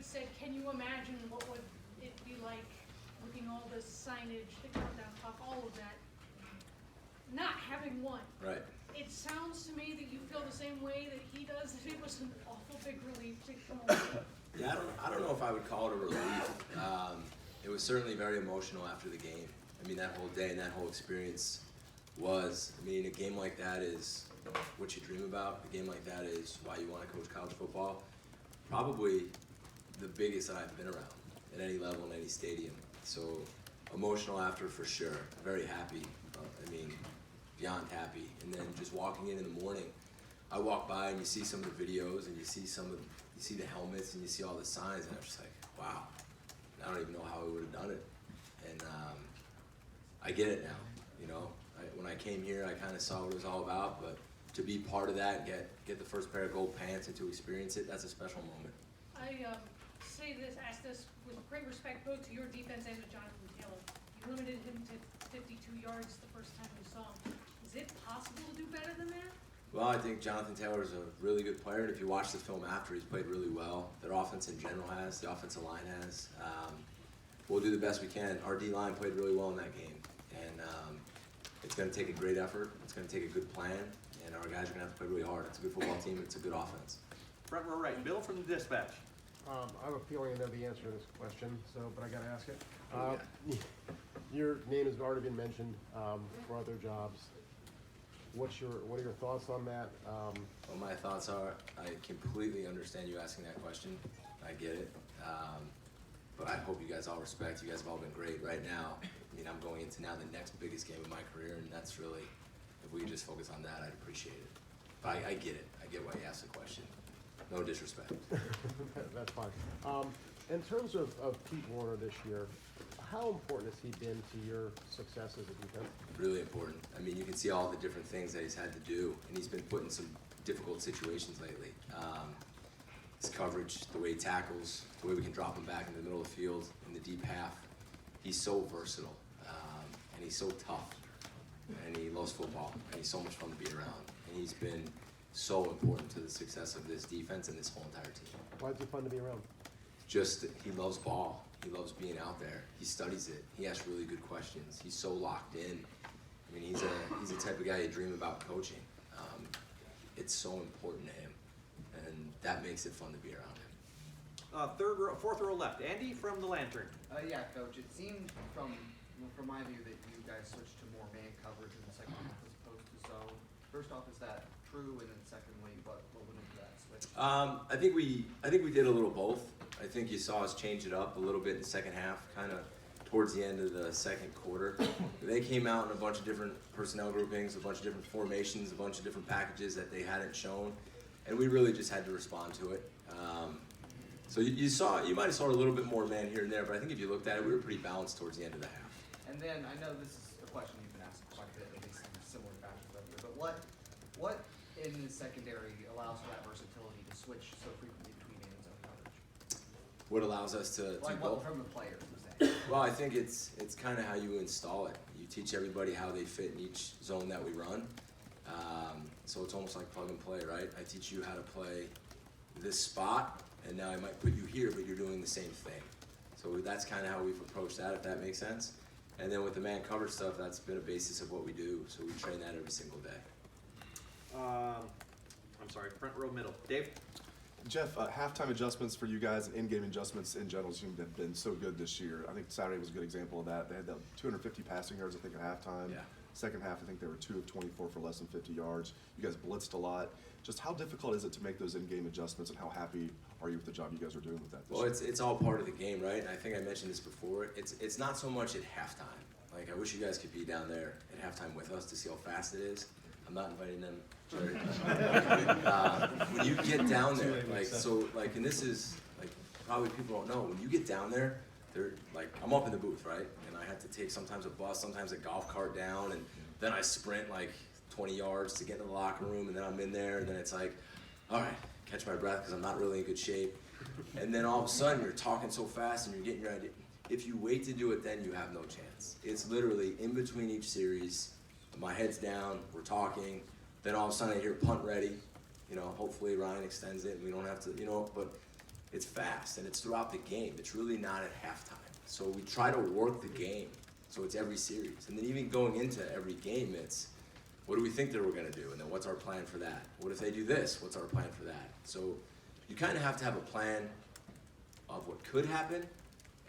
said, can you imagine what would it be like looking all this signage, the countdown clock, all of that, not having one? Right. It sounds to me that you feel the same way that he does, that it was an awful big relief to come home. Yeah, I don't know if I would call it a relief. It was certainly very emotional after the game. I mean, that whole day and that whole experience was, I mean, a game like that is what you dream about. A game like that is why you want to coach college football. Probably the biggest that I've been around at any level in any stadium. So emotional after for sure. Very happy. I mean, beyond happy. And then just walking in the morning, I walk by and you see some of the videos and you see the helmets and you see all the signs, and I'm just like, wow. I don't even know how we would have done it. And I get it now. You know, when I came here, I kind of saw what it was all about, but to be part of that, get the first pair of gold pants and to experience it, that's a special moment. I ask this with great respect both to your defense and to Jonathan Taylor. You limited him to 52 yards the first time you saw him. Is it possible to do better than that? Well, I think Jonathan Taylor is a really good player, and if you watch the film after, he's played really well. Their offense in general has, the offensive line has. We'll do the best we can. Our D-line played really well in that game, and it's going to take a great effort. It's going to take a good plan, and our guys are going to have to play really hard. It's a good football team. It's a good offense. Front row right, Bill from the Dispatch. I have a feeling I know the answer to this question, but I got to ask it. Yeah. Your name has already been mentioned for other jobs. What are your thoughts on that? Well, my thoughts are, I completely understand you asking that question. I get it. But I hope you guys all respect. You guys have all been great right now. I mean, I'm going into now the next biggest game of my career, and that's really, if we could just focus on that, I'd appreciate it. But I get it. I get why you asked the question. No disrespect. That's fine. In terms of Pete Warner this year, how important has he been to your success as a defense? Really important. I mean, you can see all the different things that he's had to do, and he's been put in some difficult situations lately. His coverage, the way he tackles, the way we can drop him back in the middle of the field, in the deep half. He's so versatile, and he's so tough, and he loves football, and he's so much fun to be around. And he's been so important to the success of this defense and this whole entire team. Why is he fun to be around? Just, he loves ball. He loves being out there. He studies it. He asks really good questions. He's so locked in. I mean, he's the type of guy you dream about coaching. It's so important to him, and that makes it fun to be around him. Fourth row left, Andy from the Lantern. Yeah, Coach. It seemed from my view that you guys switched to more man coverage in the second half as opposed to zone. First off, is that true? And then secondly, what went into that switch? I think we did a little both. I think you saw us change it up a little bit in the second half, kind of towards the end of the second quarter. They came out in a bunch of different personnel groupings, a bunch of different formations, a bunch of different packages that they hadn't shown, and we really just had to respond to it. So you might have saw a little bit more man here and there, but I think if you looked at it, we were pretty balanced towards the end of the half. And then I know this is a question you've been asked quite a bit, at least in similar fashions over here. But what in the secondary allows for that versatility to switch so frequently between man and zone coverage? What allows us to Like do what both? from the players, I'm saying. Well, I think it's kind of how you install it. You teach everybody how they fit in each zone that we run. So it's almost like plug and play, right? I teach you how to play this spot, and now I might put you here, but you're doing the same thing. So that's kind of how we've approached that, if that makes sense. And then with the man coverage stuff, that's been a basis of what we do. So we train that every single day. I'm sorry, front row middle. Dave? Jeff, halftime adjustments for you guys and in-game adjustments in general seem to have been so good this year. I think Saturday was a good example of that. They had the 250 passing yards, I think, at halftime. Yeah. Second half, I think they were 2 of 24 for less than 50 yards. You guys blitzed a lot. Just how difficult is it to make those in-game adjustments, and how happy are you with the job you guys are doing with that this Well, year? it's all part of the game, right? And I think I mentioned this before. It's not so much at halftime. Like, I wish you guys could be down there at halftime with us to see how fast it is. I'm not inviting them. Sorry. When you get down there, and this is, like, probably people don't know, when you get down there, they're, like, I'm up in the booth, right? And I have to take sometimes a bus, sometimes a golf cart down, and then I sprint, like, 20 yards to get into the locker room, and then I'm in there, and then it's like, all right, catch my breath because I'm not really in good shape. And then all of a sudden, you're talking so fast, and you're getting your idea. If you wait to do it then, you have no chance. It's literally in between each series, my head's down, we're talking, then all of a sudden I hear punt ready, hopefully Ryan extends it and we don't have to, but it's fast and it's throughout the game. It's really not at halftime. So we try to work the game. So it's every series. And then even going into every game, it's what do we think that we're going to do? And then what's our plan for that? What if they do this? What's our plan for that? So you kind of have to have a plan of what could happen.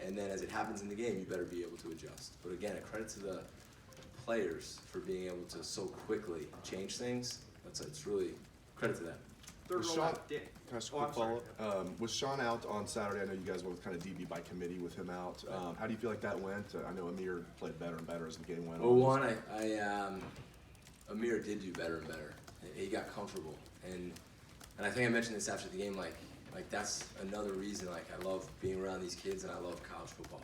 And then as it happens in the game, you better be able to adjust. But again, a credit to the players for being able to so quickly change things. It's really credit to them. Third Was row Sean- left, Dan. Can I ask a Oh, quick I'm sorry. follow-up? Was Sean out on Saturday? I know you guys went with kind of DB by committee with him out. How do you feel like that went? I know Amir played better and better as the game went Well, on. one, Amir did do better and better. He got comfortable, and I think I mentioned this after the game. Like that's another reason. Like I love being around these kids, and I love college football.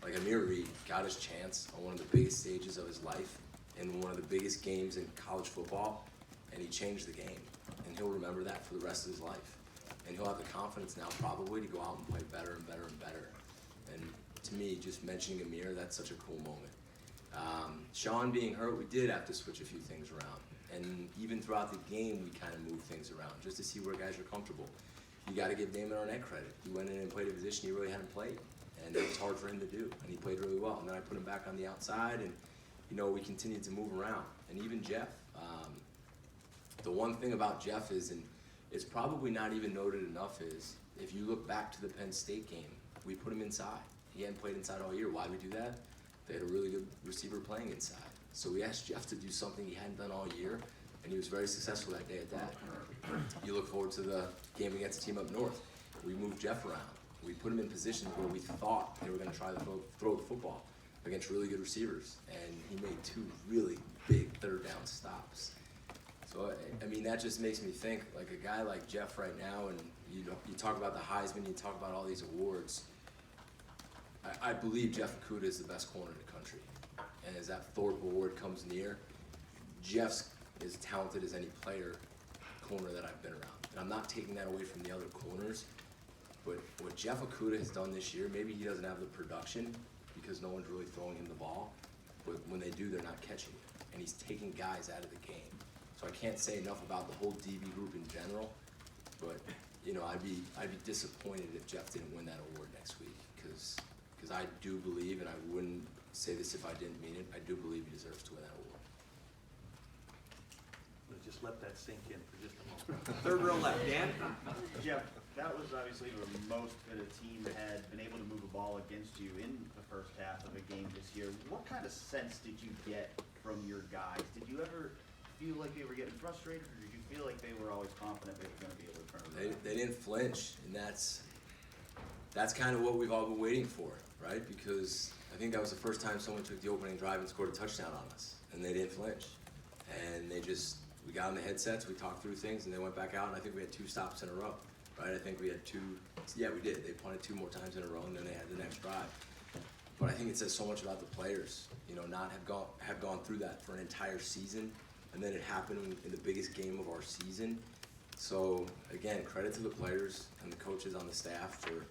Like Amir Reed got his chance on one of the biggest stages of his life, in one of the biggest games in college football, and he changed the game, and he'll remember that for the rest of his life, and he'll have the confidence now probably to go out and play better and better and better. And to me, just mentioning Amir, that's such a cool moment. Sean being hurt, we did have to switch a few things around. And even throughout the game, we kind of moved things around just to see where guys are comfortable. You got to give Damon Arnett credit. He went in and played a position he really hadn't played. And it was hard for him to do. And he played really well. And then I put him back on the outside. And, we continued to move around. And even Jeff. The one thing about Jeff is, and it's probably not even noted enough, is if you look back to the Penn State game, we put him inside. He hadn't played inside all year. Why did we do that? They had a really good receiver playing inside. So we asked Jeff to do something he hadn't done all year, and he was very successful that day at that. You look forward to the game against the team up north. We moved Jeff around. We put him in positions where we thought they were going to try to throw the football against really good receivers, and he made 2 really big third down stops. So, that just makes me think, like a guy like Jeff right now, and you talk about the Heisman, you talk about all these awards. I believe Jeff Okudah is the best corner in the country. And as that Thorpe Award comes near, Jeff's as talented as any player corner that I've been around. And I'm not taking that away from the other corners, but what Jeff Okudah has done this year, maybe he doesn't have the production because no one's really throwing him the ball, but when they do, they're not catching it. And he's taking guys out of the game. So I can't say enough about the whole DB group in general, but I'd be disappointed if Jeff didn't win that award next week, because I do believe, and I wouldn't say this if I didn't mean it, I do believe he deserves to win that award. Just let that sink in for just a moment. Third row left, Dan. Jeff, that was obviously the most that a team had been able to move a ball against you in the first half of a game this year. What kind of sense did you get from your guys? Did you ever feel like they were getting frustrated, or did you feel like they were always confident they were going to be able to turn it around? They didn't flinch, and that's kind of what we've all been waiting for, right? Because I think that was the first time someone took the opening drive and scored a touchdown on us, and they didn't flinch. And we got on the headsets, we talked through things, and they went back out, and I think we had 2 stops in a row, right? I think we had 2, yeah, we did. They punted 2 more times in a row, and then they had the next drive. But I think it says so much about the players, not have gone through that for an entire season, and then it happened in the biggest game of our season. So again, credit to the players and the coaches on the staff for,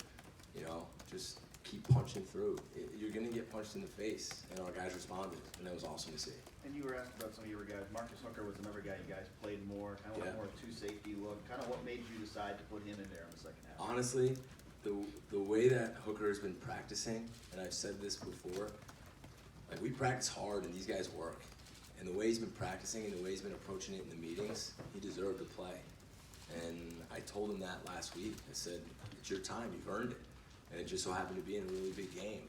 just keep punching through. You're gonna get punched in the face, and our guys responded, and that was awesome to see. And you were asked about some of your guys. Marcus Hooker was another guy you guys played more, kind of Yeah. like more 2 safety look. Kind of what made you decide to put him in there in the second half? Honestly, the way that Hooker has been practicing, and I've said this before, like we practice hard and these guys work. And the way he's been practicing and the way he's been approaching it in the meetings, he deserved to play. And I told him that last week. I said, it's your time, you've earned it. And it just so happened to be in a really big game.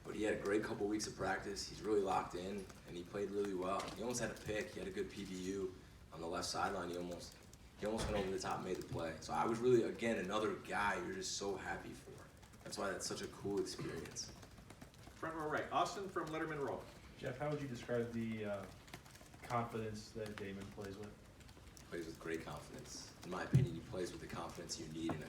But he had a great couple weeks of practice. He's really locked in, and he played really well. He almost had a pick. He had a good PBU on the left sideline. He almost went over the top and made the play. So I was really, again, another guy you're just so happy for. That's why that's such a cool experience. Front row right, Austin from Letterman Row. Jeff, how would you describe the confidence that Damon plays with? Plays with great confidence. In my opinion, he plays with the confidence you need in a